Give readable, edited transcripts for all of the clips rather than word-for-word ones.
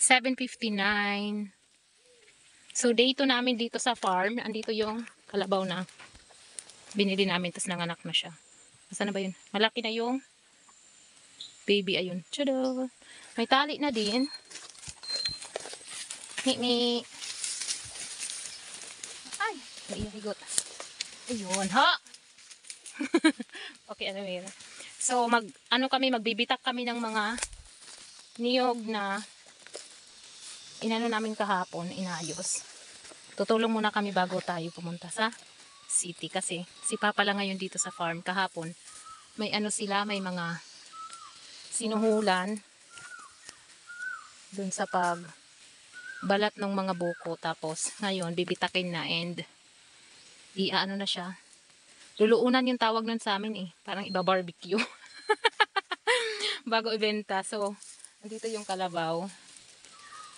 7:59. So day 2 namin dito sa farm. Andito yung kalabaw na binili namin, tapos nanganak na siya. Saan na ba yun? Malaki na yung baby, ayun. Tsudo! May tali na din. Ni. Ay! Naihigot. Ayun, ha! Okay, ano yun? So, magbibitak kami ng mga niyog na inano namin kahapon, inayos. Tutulong muna kami bago tayo pumunta sa city kasi si Papa lang ngayon dito sa farm. Kahapon, may may mga sinuhulan dun sa balat ng mga buko, tapos ngayon bibitakin na and iaano na siya, luluunan yung tawag nun sa amin parang iba-barbecue bago ibenta. So dito yung kalabaw,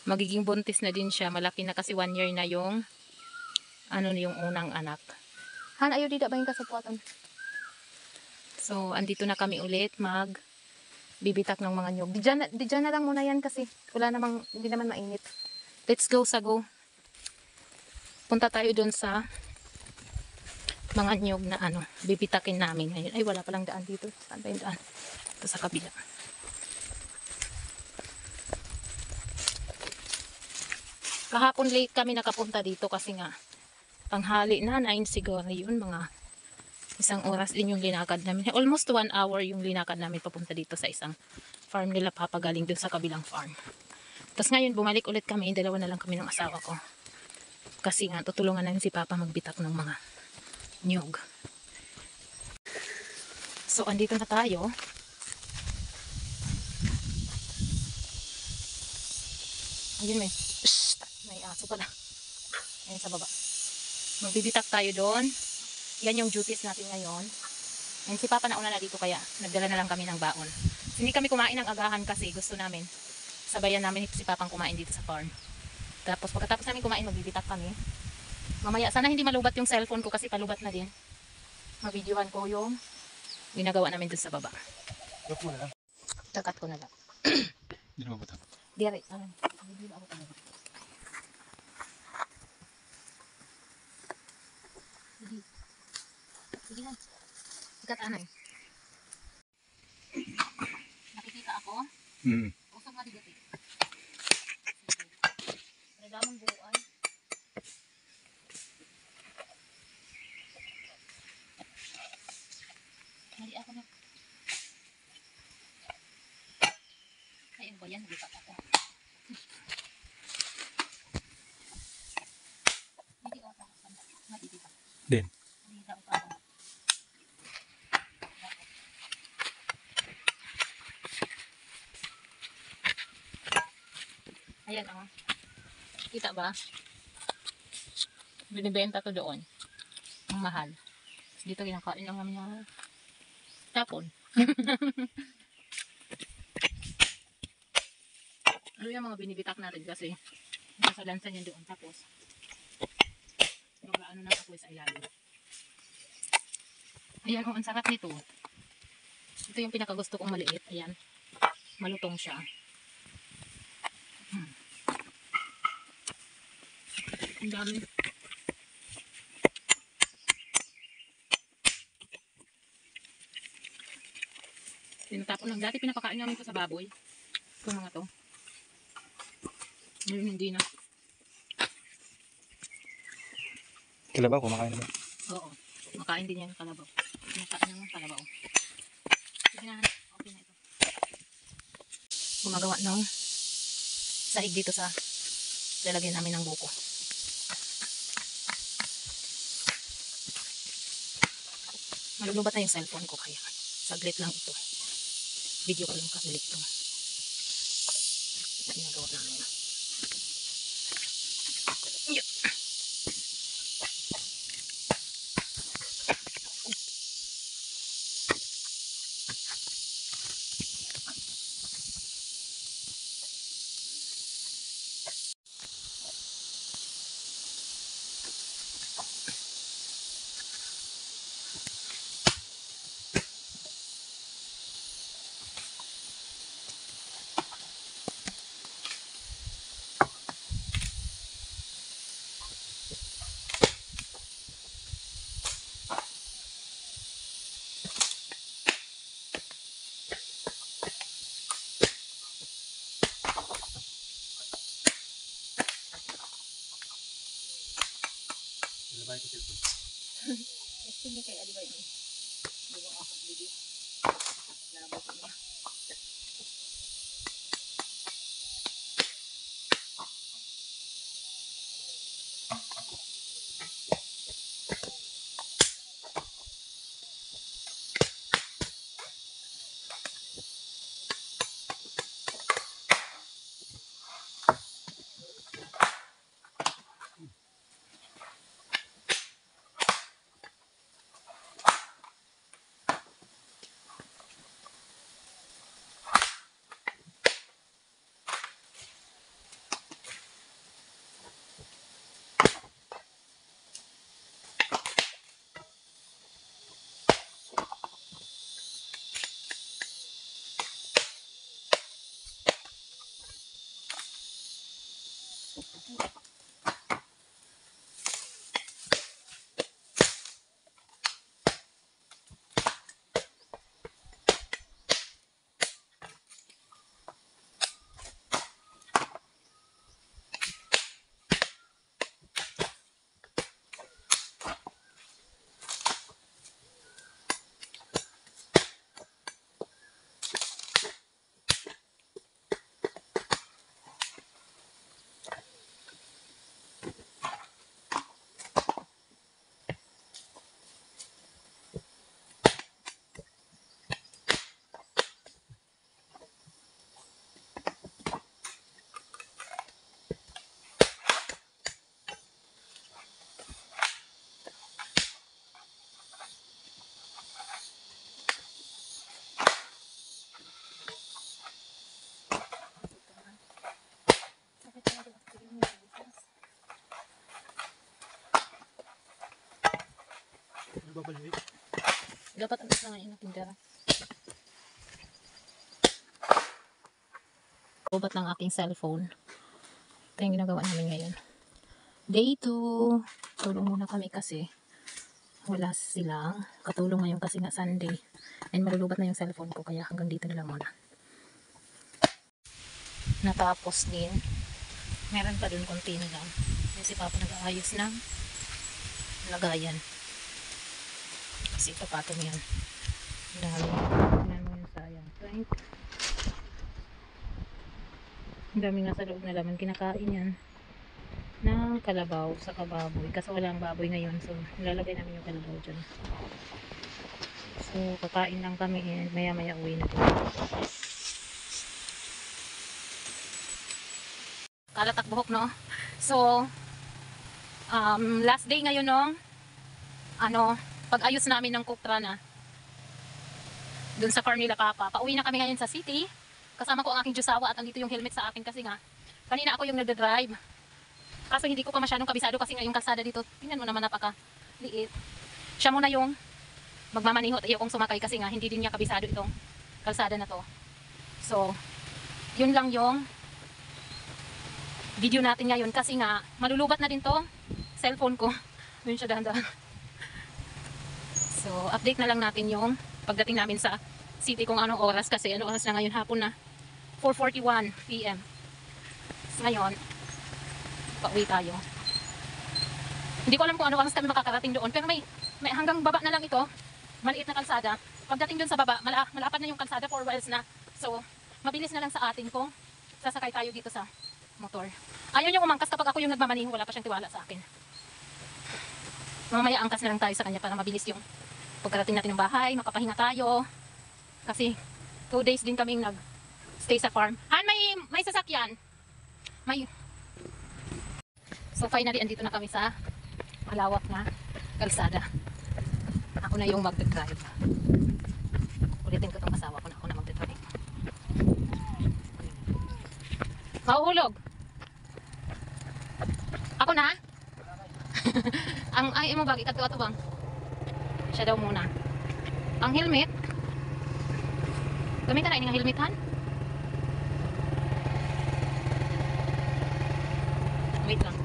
magiging buntis na din siya, malaki na kasi 1 year na yung yung unang anak. Han, ayaw dida ba yung kasapuatan? So andito na kami ulit bibitak ng mga nyog. Di dyan na lang muna yan kasi hindi naman mainit. Let's go, Sago. Punta tayo dun sa mga nyog na bibitakin namin ngayon. Ay, wala palang daan dito. Saan ba yung daan? Ito sa kabila. Kahapon late kami nakapunta dito kasi nga tanghali na, 9 siguro yun, mga 1 oras din yung linakad namin. Almost 1 hour yung linakad namin papunta dito sa isang farm nila Papa, galing dun sa kabilang farm. Tapos ngayon bumalik ulit kami, dalawa na lang kami ng asawa ko. Kasi nga tutulungan namin si Papa magbitak ng mga nyog. So andito na tayo. Ayun, may aso pala. Ayun sa baba. Magbibitak tayo doon. Yan yung duties natin ngayon. And si Papa nauna na dito kaya nagdala na lang kami ng baon. Hindi kami kumain ng agahan kasi gusto namin sabayan namin si Papang kumain dito sa farm. Tapos pagkatapos namin kumain, magbibitak kami. Mamaya sana hindi malubat yung cellphone ko kasi palubat na din. Mabidyohan ko yung ginagawa namin dun sa baba. Takat ko na lang. Hindi na mabuta. Dire. Hindi na ako talaga. Sige na. Ikat anay. Nakikita ako? Usap nga digati. Nadamang buuan. Mali ako na. Ay, ano ba yan? Nagipat ako. Hindi ako tapos. Matitita. Din. Hindi ako tapos. Ayan o. Kita ba? Binibenta to doon. Ang mahal. Dito kinakain lang namin yung tapon. Ano yung mga binibitak natin kasi nasa lansan yan doon. Tapos mag-ano na ako sa ilalim. Ayan o, ang sarap nito. Ito yung pinakagusto kong maliit. Ayan. Malutong siya. Ang dami. Tinatapon lang. Dati pinapakain namin ito sa baboy. Itong mga to. Ngayon hindi na. Kalabaw, kumakain naman. Oo. Makain din yan ng kalabaw. Pinakain naman kalabaw. Sige na. Okay na ito. Gumagawa ng sahig dito sa lalagyan namin ng buko. Malulubat na yung cellphone ko kaya saglit lang ito. Video ko lang kasi ito. Ginagawa namin. Yeah. Sige kay adibay. Diba ako dito. Labo ko na. Dapat ang isa ngayon na tindera. Ubat ng aking cellphone. Ito yung ginagawa namin ngayon. Day 2. Tulong muna kami kasi wala silang katulong ngayon kasi nga Sunday. And malulubat na yung cellphone ko kaya hanggang dito na lang muna. Natapos din. Meron pa dun konti na lang. Kasi si Papa nag-aayos ng lagayan. Kasi papatong yan. Dami. Tingnan mo yung sayang. Ang dami nga sa loob na laman. Kinakain yan ng kalabaw sa kababoy. Kasi wala ang baboy ngayon. So, nilalagay namin yung kalabaw dyan. So, kakain lang kami and maya-maya uwi na din. Kalatak buhok, no? So, last day ngayon, no? Pag-ayos namin ng kuktra na dun sa farm nila Papa. Pauwi na kami ngayon sa city. Kasama ko ang aking Diyosawa at andito yung helmet sa akin kasi nga kanina ako yung nagda-drive. Kaso hindi ko pa masyadong kabisado kasi nga yung kalsada dito, tingnan mo naman napaka-liit. Siya muna yung magmamaniho at ayokong sumakay kasi nga hindi din niya kabisado itong kalsada na to. So, yun lang yung video natin ngayon kasi nga malulubat na din to cellphone ko. Yun siya dahan-dahan. So, update na lang natin yung pagdating namin sa city kung anong oras kasi anong oras na ngayon, hapon na 4:41 PM. So, ngayon pauwi tayo. Hindi ko alam kung ano oras kami makakarating doon pero may hanggang baba na lang ito, maliit na kalsada. Pagdating doon sa baba, malapad na yung kalsada, 4 miles na. So, mabilis na lang sa atin kung sasakay tayo dito sa motor. Ayaw niyo umangkas kapag ako yung nagmamaniho, wala pa siyang tiwala sa akin. Mamaya angkas na lang tayo sa kanya para mabilis yung pagkarating natin ng bahay, makapahinga tayo. Kasi 2 days din kaming nag-stay sa farm. Han, may sasakyan. So finally, andito na kami sa malawak na kalsada. Ako na yung magdadrive. Ulitin ko itong asawa ko na ako na magdadrive. Mahuhulog. Ako na? Ay mo bag, ikato-ato bang? Siya daw muna. Ang helmet. Gamitan na ini nga helmet, Han? Wait lang.